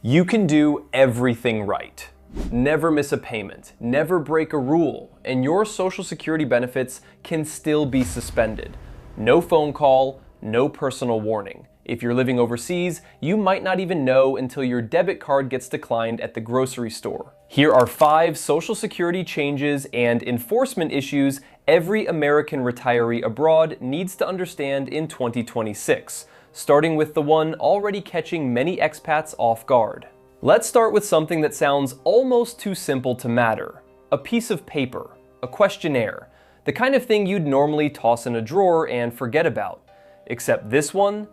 You can do everything right. Never miss a payment, never break a rule, and your Social Security benefits can still be suspended. No phone call, no personal warning. If you're living overseas, you might not even know until your debit card gets declined at the grocery store. Here are 5 Social Security changes and enforcement issues every American retiree abroad needs to understand in 2026, starting with the one already catching many expats off guard. Let's start with something that sounds almost too simple to matter. A piece of paper, a questionnaire, the kind of thing you'd normally toss in a drawer and forget about. Except this one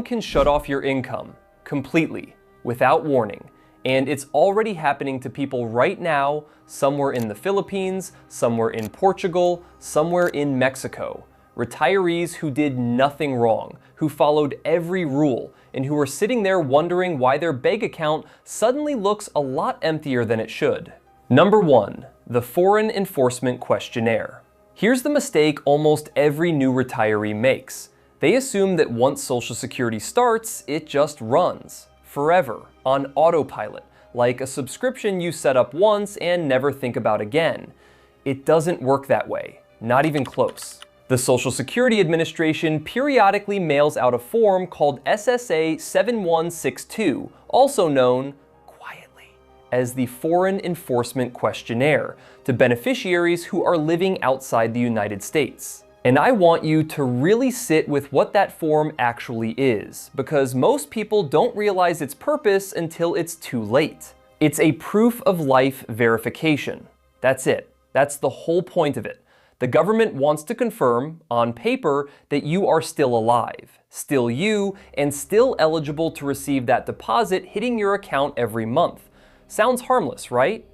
can shut off your income, completely, without warning. And it's already happening to people right now, somewhere in the Philippines, somewhere in Portugal, somewhere in Mexico. Retirees who did nothing wrong, who followed every rule, and who are sitting there wondering why their bank account suddenly looks a lot emptier than it should. Number 1, the Foreign Enforcement Questionnaire. Here's the mistake almost every new retiree makes. They assume that once Social Security starts, it just runs, forever, on autopilot, like a subscription you set up once and never think about again. It doesn't work that way, not even close. The Social Security Administration periodically mails out a form called SSA 7162, also known, quietly, as the Foreign Enforcement Questionnaire, to beneficiaries who are living outside the United States. And I want you to really sit with what that form actually is, because most people don't realize its purpose until it's too late. It's a proof of life verification. That's it. That's the whole point of it. The government wants to confirm, on paper, that you are still alive, still you, and still eligible to receive that deposit hitting your account every month. Sounds harmless, right?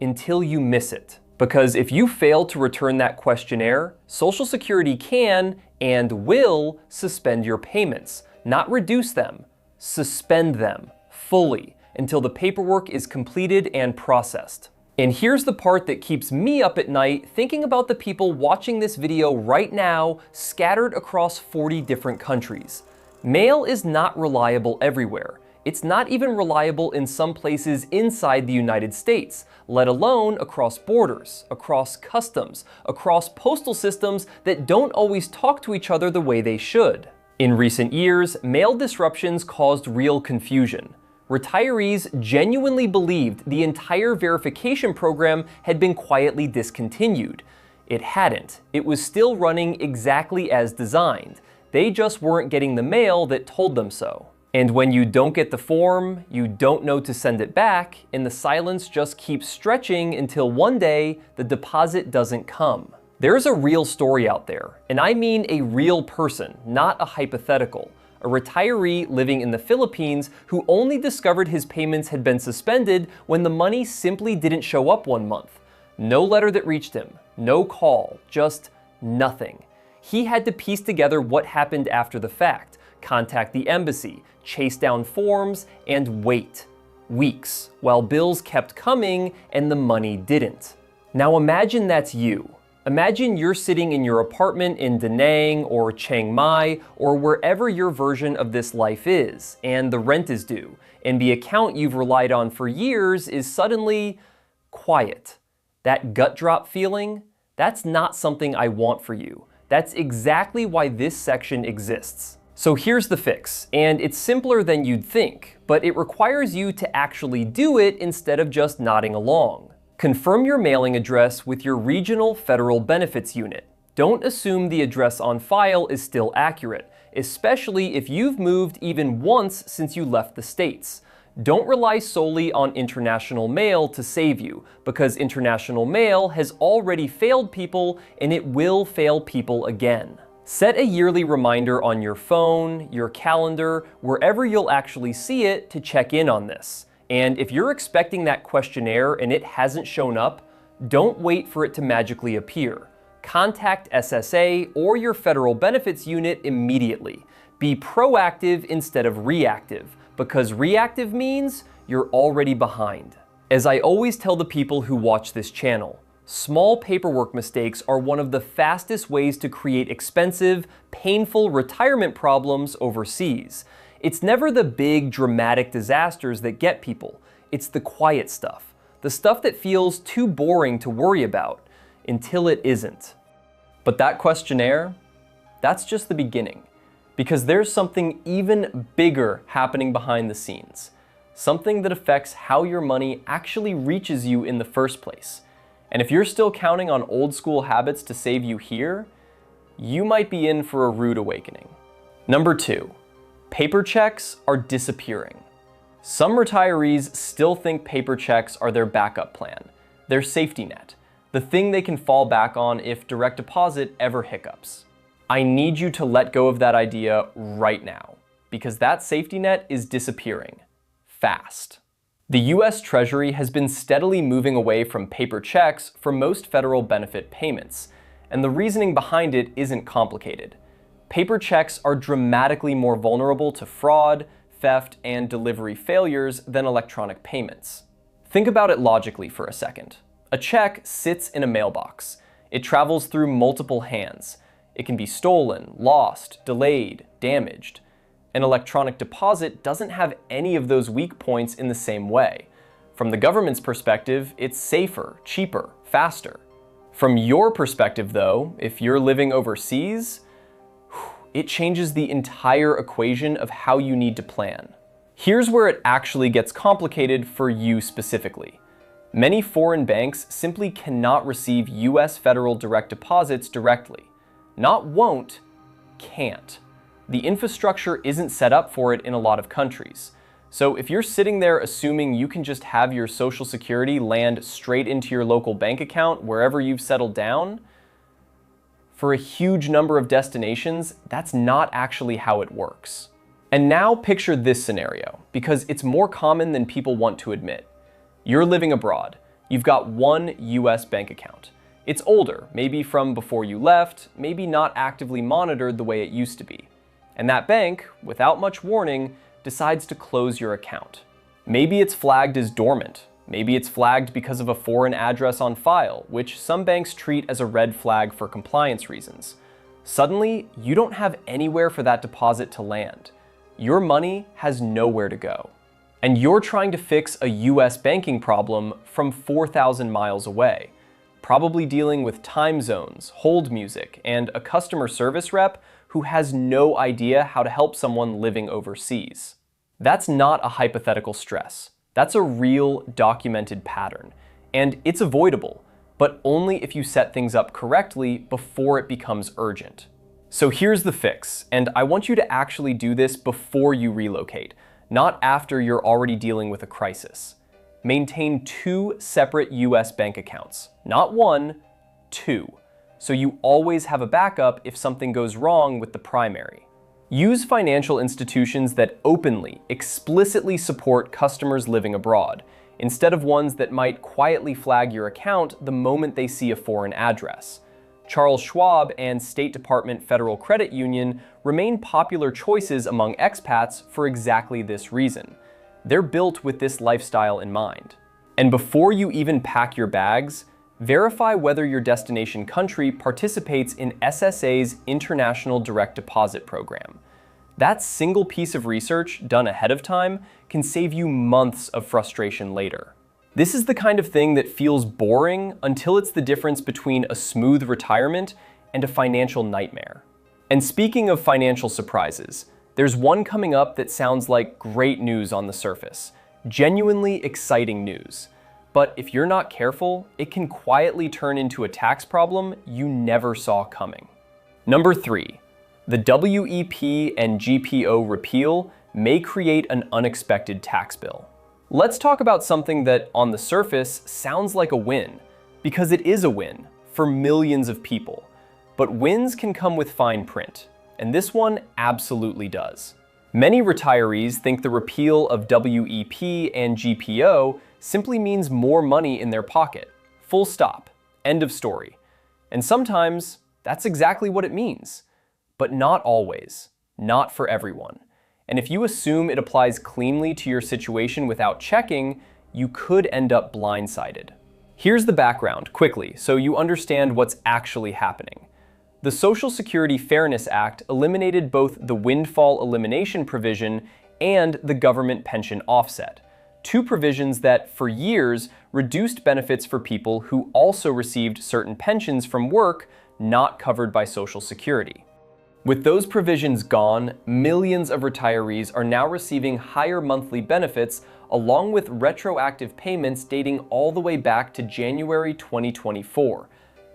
Until you miss it. Because if you fail to return that questionnaire, Social Security can and will suspend your payments, not reduce them, suspend them fully until the paperwork is completed and processed. And here's the part that keeps me up at night thinking about the people watching this video right now scattered across 40 different countries. Mail is not reliable everywhere. It's not even reliable in some places inside the United States, let alone across borders, across customs, across postal systems that don't always talk to each other the way they should. In recent years, mail disruptions caused real confusion. Retirees genuinely believed the entire verification program had been quietly discontinued. It hadn't. It was still running exactly as designed. They just weren't getting the mail that told them so. And when you don't get the form, you don't know to send it back, and the silence just keeps stretching until one day the deposit doesn't come. There's a real story out there, and I mean a real person, not a hypothetical. A retiree living in the Philippines who only discovered his payments had been suspended when the money simply didn't show up one month. No letter that reached him, no call, just nothing. He had to piece together what happened after the fact, contact the embassy, chase down forms, and wait weeks while bills kept coming and the money didn't. Now imagine that's you. Imagine you're sitting in your apartment in Da Nang or Chiang Mai or wherever your version of this life is, and the rent is due, and the account you've relied on for years is suddenly quiet. That gut drop feeling, that's not something I want for you. That's exactly why this section exists. So here's the fix, and it's simpler than you'd think, but it requires you to actually do it instead of just nodding along. Confirm your mailing address with your regional federal benefits unit. Don't assume the address on file is still accurate, especially if you've moved even once since you left the States. Don't rely solely on international mail to save you, because international mail has already failed people and it will fail people again. Set a yearly reminder on your phone, your calendar, wherever you'll actually see it to check in on this. And if you're expecting that questionnaire and it hasn't shown up, don't wait for it to magically appear. Contact SSA or your federal benefits unit immediately. Be proactive instead of reactive, because reactive means you're already behind. As I always tell the people who watch this channel, small paperwork mistakes are one of the fastest ways to create expensive, painful retirement problems overseas. It's never the big dramatic disasters that get people. It's the quiet stuff. The stuff that feels too boring to worry about until it isn't. But that questionnaire, that's just the beginning. Because there's something even bigger happening behind the scenes. Something that affects how your money actually reaches you in the first place. And if you're still counting on old school habits to save you here, you might be in for a rude awakening. Number 2, paper checks are disappearing. Some retirees still think paper checks are their backup plan, their safety net, the thing they can fall back on if direct deposit ever hiccups. I need you to let go of that idea right now, because that safety net is disappearing. Fast. The US Treasury has been steadily moving away from paper checks for most federal benefit payments, and the reasoning behind it isn't complicated. Paper checks are dramatically more vulnerable to fraud, theft, and delivery failures than electronic payments. Think about it logically for a second. A check sits in a mailbox. It travels through multiple hands. It can be stolen, lost, delayed, damaged. An electronic deposit doesn't have any of those weak points in the same way. From the government's perspective, it's safer, cheaper, faster. From your perspective though, if you're living overseas, it changes the entire equation of how you need to plan. Here's where it actually gets complicated for you specifically. Many foreign banks simply cannot receive US federal direct deposits directly. Not won't, can't. The infrastructure isn't set up for it in a lot of countries. So if you're sitting there assuming you can just have your Social Security land straight into your local bank account wherever you've settled down, for a huge number of destinations, that's not actually how it works. And now picture this scenario, because it's more common than people want to admit. You're living abroad. You've got one US bank account. It's older, maybe from before you left, maybe not actively monitored the way it used to be. And that bank, without much warning, decides to close your account. Maybe it's flagged as dormant. Maybe it's flagged because of a foreign address on file, which some banks treat as a red flag for compliance reasons. Suddenly, you don't have anywhere for that deposit to land. Your money has nowhere to go. And you're trying to fix a US banking problem from 4,000 miles away, probably dealing with time zones, hold music, and a customer service rep who has no idea how to help someone living overseas. That's not a hypothetical stress. That's a real documented pattern, and it's avoidable, but only if you set things up correctly before it becomes urgent. So here's the fix, and I want you to actually do this before you relocate, not after you're already dealing with a crisis. Maintain 2 separate US bank accounts, not 1, 2. So you always have a backup if something goes wrong with the primary. Use financial institutions that openly, explicitly support customers living abroad, instead of ones that might quietly flag your account the moment they see a foreign address. Charles Schwab and State Department Federal Credit Union remain popular choices among expats for exactly this reason. They're built with this lifestyle in mind. And before you even pack your bags, verify whether your destination country participates in SSA's International Direct Deposit Program. That single piece of research done ahead of time can save you months of frustration later. This is the kind of thing that feels boring until it's the difference between a smooth retirement and a financial nightmare. And speaking of financial surprises, there's one coming up that sounds like great news on the surface, genuinely exciting news. But if you're not careful, it can quietly turn into a tax problem you never saw coming. Number 3, the WEP and GPO repeal may create an unexpected tax bill. Let's talk about something that on the surface sounds like a win, because it is a win for millions of people. But wins can come with fine print, and this one absolutely does. Many retirees think the repeal of WEP and GPO simply means more money in their pocket. Full stop. End of story. And sometimes that's exactly what it means. But not always. Not for everyone. And if you assume it applies cleanly to your situation without checking, you could end up blindsided. Here's the background, quickly, so you understand what's actually happening. The Social Security Fairness Act eliminated both the windfall elimination provision and the government pension offset, two provisions that, for years, reduced benefits for people who also received certain pensions from work not covered by Social Security. With those provisions gone, millions of retirees are now receiving higher monthly benefits along with retroactive payments dating all the way back to January 2024.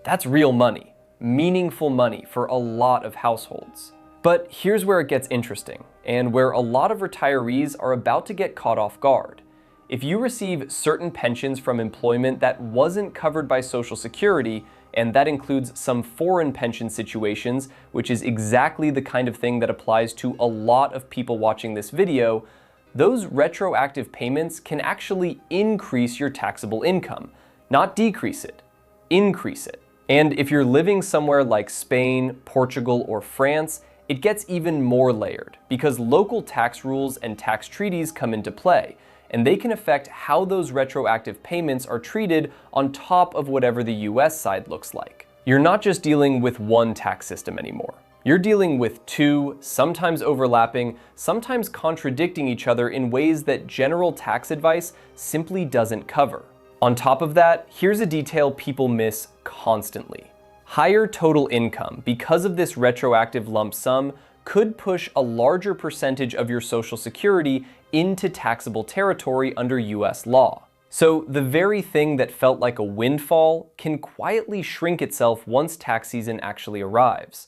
That's real money, meaningful money for a lot of households. But here's where it gets interesting, and where a lot of retirees are about to get caught off guard. If you receive certain pensions from employment that wasn't covered by Social Security, and that includes some foreign pension situations, which is exactly the kind of thing that applies to a lot of people watching this video, those retroactive payments can actually increase your taxable income, not decrease it, increase it. And if you're living somewhere like Spain, Portugal, or France, it gets even more layered because local tax rules and tax treaties come into play, and they can affect how those retroactive payments are treated on top of whatever the US side looks like. You're not just dealing with one tax system anymore. You're dealing with two, sometimes overlapping, sometimes contradicting each other in ways that general tax advice simply doesn't cover. On top of that, here's a detail people miss constantly. Higher total income because of this retroactive lump sum could push a larger percentage of your Social Security into taxable territory under US law. So the very thing that felt like a windfall can quietly shrink itself once tax season actually arrives.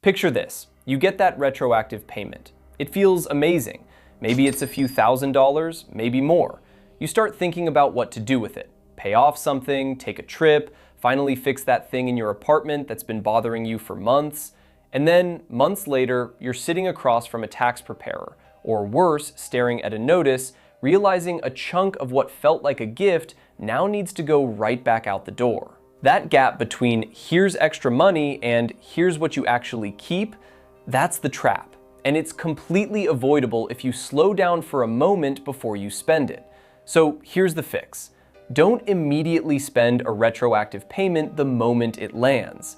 Picture this, you get that retroactive payment. It feels amazing. Maybe it's a few $1,000s, maybe more. You start thinking about what to do with it. Pay off something, take a trip, finally fix that thing in your apartment that's been bothering you for months. And then, months later, you're sitting across from a tax preparer, or worse, staring at a notice, realizing a chunk of what felt like a gift now needs to go right back out the door. That gap between here's extra money and here's what you actually keep, that's the trap. And it's completely avoidable if you slow down for a moment before you spend it. So here's the fix. Don't immediately spend a retroactive payment the moment it lands.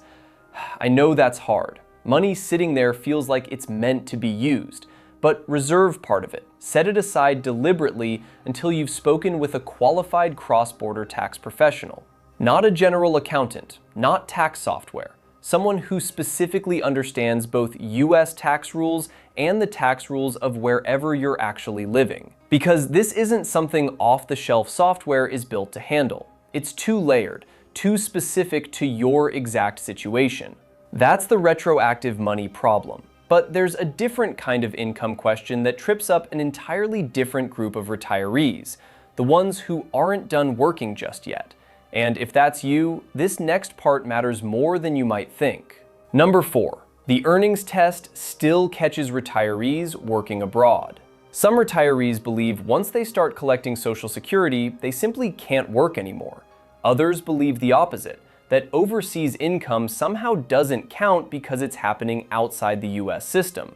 I know that's hard. Money sitting there feels like it's meant to be used, but reserve part of it. Set it aside deliberately until you've spoken with a qualified cross-border tax professional. Not a general accountant, not tax software. Someone who specifically understands both US tax rules and the tax rules of wherever you're actually living. Because this isn't something off-the-shelf software is built to handle. It's too layered, too specific to your exact situation. That's the retroactive money problem. But there's a different kind of income question that trips up an entirely different group of retirees, the ones who aren't done working just yet. And if that's you, this next part matters more than you might think. Number 4, the earnings test still catches retirees working abroad. Some retirees believe once they start collecting Social Security, they simply can't work anymore. Others believe the opposite, that overseas income somehow doesn't count because it's happening outside the US system.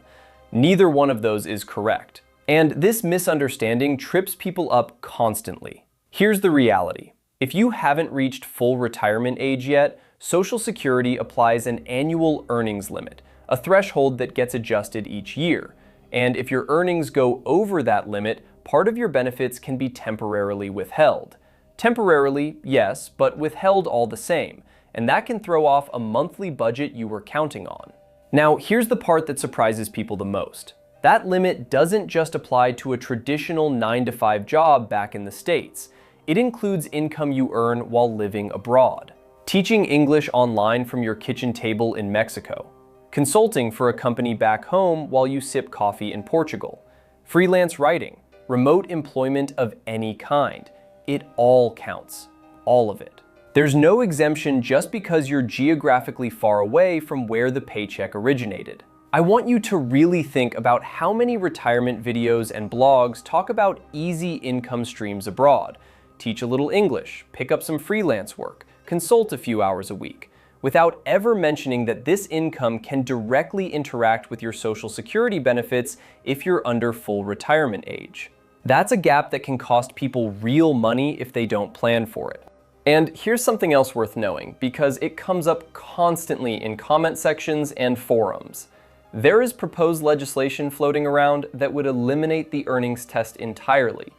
Neither one of those is correct. And this misunderstanding trips people up constantly. Here's the reality. If you haven't reached full retirement age yet, Social Security applies an annual earnings limit, a threshold that gets adjusted each year. And if your earnings go over that limit, part of your benefits can be temporarily withheld. Temporarily, yes, but withheld all the same, and that can throw off a monthly budget you were counting on. Now, here's the part that surprises people the most. That limit doesn't just apply to a traditional 9-to-5 job back in the States. It includes income you earn while living abroad. Teaching English online from your kitchen table in Mexico. Consulting for a company back home while you sip coffee in Portugal. Freelance writing. Remote employment of any kind. It all counts. All of it. There's no exemption just because you're geographically far away from where the paycheck originated. I want you to really think about how many retirement videos and blogs talk about easy income streams abroad. Teach a little English, pick up some freelance work, consult a few hours a week, without ever mentioning that this income can directly interact with your Social Security benefits if you're under full retirement age. That's a gap that can cost people real money if they don't plan for it. And here's something else worth knowing, because it comes up constantly in comment sections and forums. There is proposed legislation floating around that would eliminate the earnings test entirely.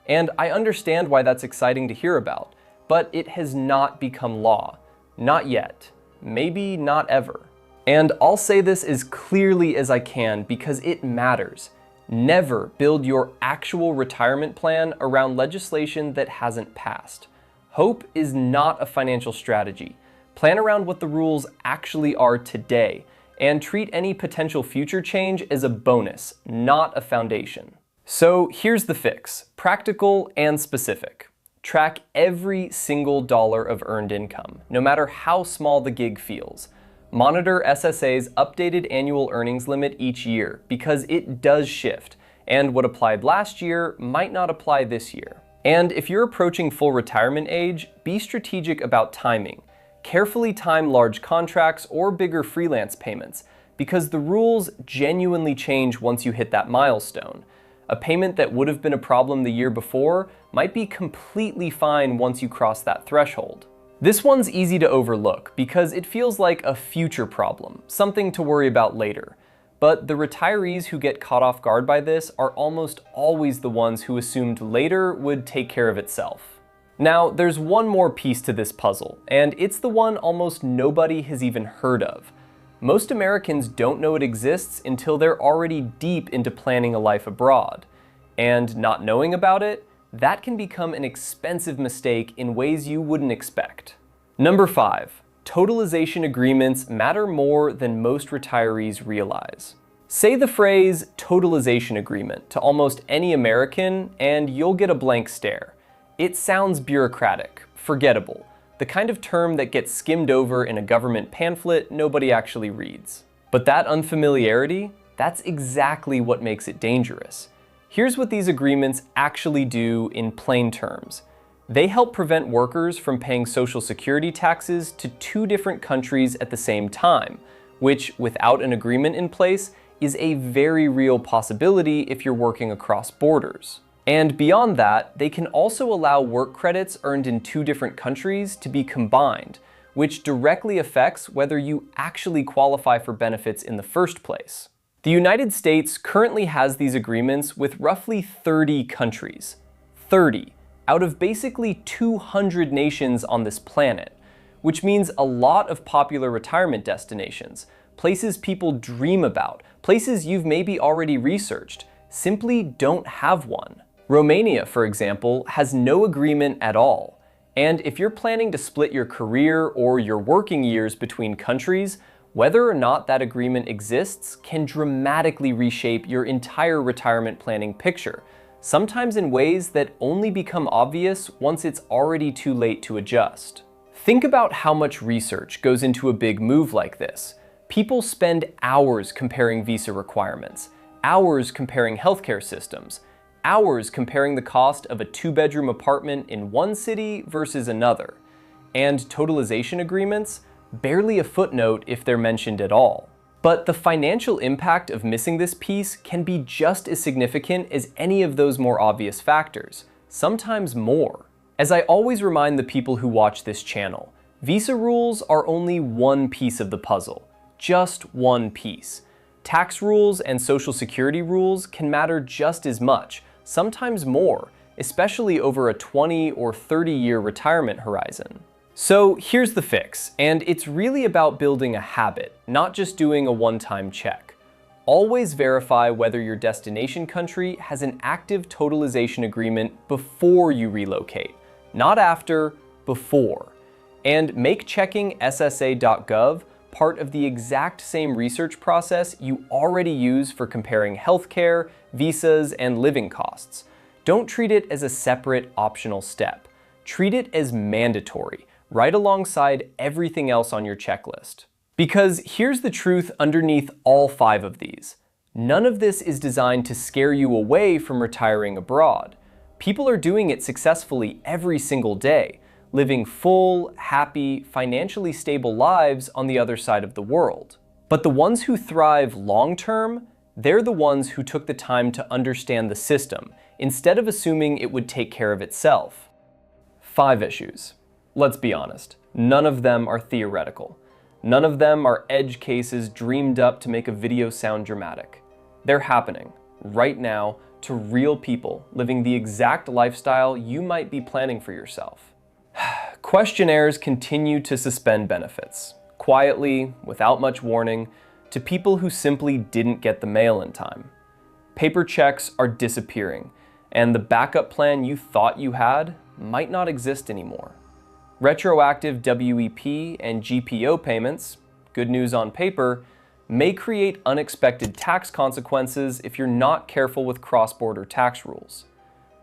And I understand why that's exciting to hear about, but it has not become law. Not yet. Maybe not ever. And I'll say this as clearly as I can because it matters. Never build your actual retirement plan around legislation that hasn't passed. Hope is not a financial strategy. Plan around what the rules actually are today, and treat any potential future change as a bonus, not a foundation. So here's the fix, practical and specific. Track every single dollar of earned income, no matter how small the gig feels. Monitor SSA's updated annual earnings limit each year, because it does shift, and what applied last year might not apply this year. And if you're approaching full retirement age, be strategic about timing. Carefully time large contracts or bigger freelance payments, because the rules genuinely change once you hit that milestone. A payment that would have been a problem the year before might be completely fine once you cross that threshold. This one's easy to overlook because it feels like a future problem, something to worry about later. But the retirees who get caught off guard by this are almost always the ones who assumed later would take care of itself. Now, there's one more piece to this puzzle, and it's the one almost nobody has even heard of. Most Americans don't know it exists until they're already deep into planning a life abroad. And not knowing about it, that can become an expensive mistake in ways you wouldn't expect. Number 5, totalization agreements matter more than most retirees realize. Say the phrase totalization agreement to almost any American and you'll get a blank stare. It sounds bureaucratic, forgettable, the kind of term that gets skimmed over in a government pamphlet nobody actually reads. But that unfamiliarity, that's exactly what makes it dangerous. Here's what these agreements actually do in plain terms. They help prevent workers from paying Social Security taxes to 2 different countries at the same time, which, without an agreement in place, is a very real possibility if you're working across borders. And beyond that, they can also allow work credits earned in 2 different countries to be combined, which directly affects whether you actually qualify for benefits in the first place. The United States currently has these agreements with roughly 30 countries. 30, out of basically 200 nations on this planet, which means a lot of popular retirement destinations, places people dream about, places you've maybe already researched, simply don't have one. Romania, for example, has no agreement at all. And if you're planning to split your career or your working years between countries, whether or not that agreement exists can dramatically reshape your entire retirement planning picture, sometimes in ways that only become obvious once it's already too late to adjust. Think about how much research goes into a big move like this. People spend hours comparing visa requirements, hours comparing healthcare systems, hours comparing the cost of a 2-bedroom apartment in one city versus another. And totalization agreements? Barely a footnote if they're mentioned at all. But the financial impact of missing this piece can be just as significant as any of those more obvious factors, sometimes more. As I always remind the people who watch this channel, visa rules are only one piece of the puzzle, just one piece. Tax rules and Social Security rules can matter just as much, sometimes more, especially over a 20 or 30-year retirement horizon. So here's the fix, and it's really about building a habit, not just doing a one-time check. Always verify whether your destination country has an active totalization agreement before you relocate, not after, before. And make checking SSA.gov part of the exact same research process you already use for comparing healthcare, visas, and living costs. Don't treat it as a separate optional step. Treat it as mandatory, right alongside everything else on your checklist. Because here's the truth underneath all 5 of these. None of this is designed to scare you away from retiring abroad. People are doing it successfully every single day, living full, happy, financially stable lives on the other side of the world. But the ones who thrive long-term, they're the ones who took the time to understand the system, instead of assuming it would take care of itself. 5 issues. Let's be honest, none of them are theoretical. None of them are edge cases dreamed up to make a video sound dramatic. They're happening, right now, to real people living the exact lifestyle you might be planning for yourself. Questionnaires continue to suspend benefits, quietly, without much warning, to people who simply didn't get the mail in time. Paper checks are disappearing, and the backup plan you thought you had might not exist anymore. Retroactive WEP and GPO payments, good news on paper, may create unexpected tax consequences if you're not careful with cross-border tax rules.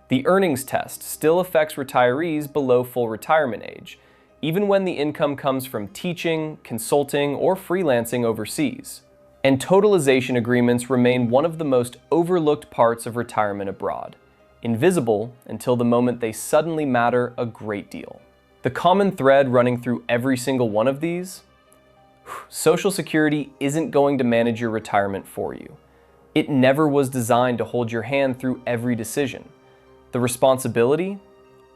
The earnings test still affects retirees below full retirement age, even when the income comes from teaching, consulting, or freelancing overseas. And totalization agreements remain one of the most overlooked parts of retirement abroad, invisible until the moment they suddenly matter a great deal. The common thread running through every single one of these: Social Security isn't going to manage your retirement for you. It never was designed to hold your hand through every decision. The responsibility,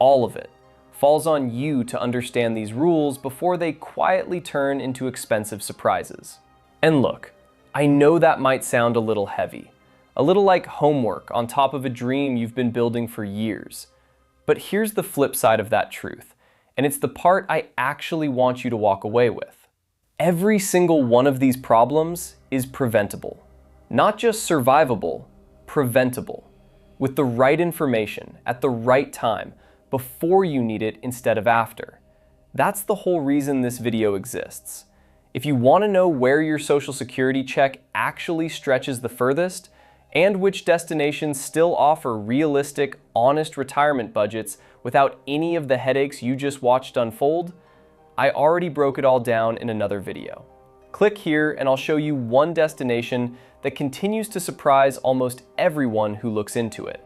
all of it, falls on you to understand these rules before they quietly turn into expensive surprises. And look, I know that might sound a little heavy, a little like homework on top of a dream you've been building for years. But here's the flip side of that truth, and it's the part I actually want you to walk away with. Every single one of these problems is preventable. Not just survivable, preventable. With the right information, at the right time, before you need it instead of after. That's the whole reason this video exists. If you want to know where your Social Security check actually stretches the furthest, and which destinations still offer realistic, honest retirement budgets without any of the headaches you just watched unfold, I already broke it all down in another video. Click here and I'll show you one destination that continues to surprise almost everyone who looks into it.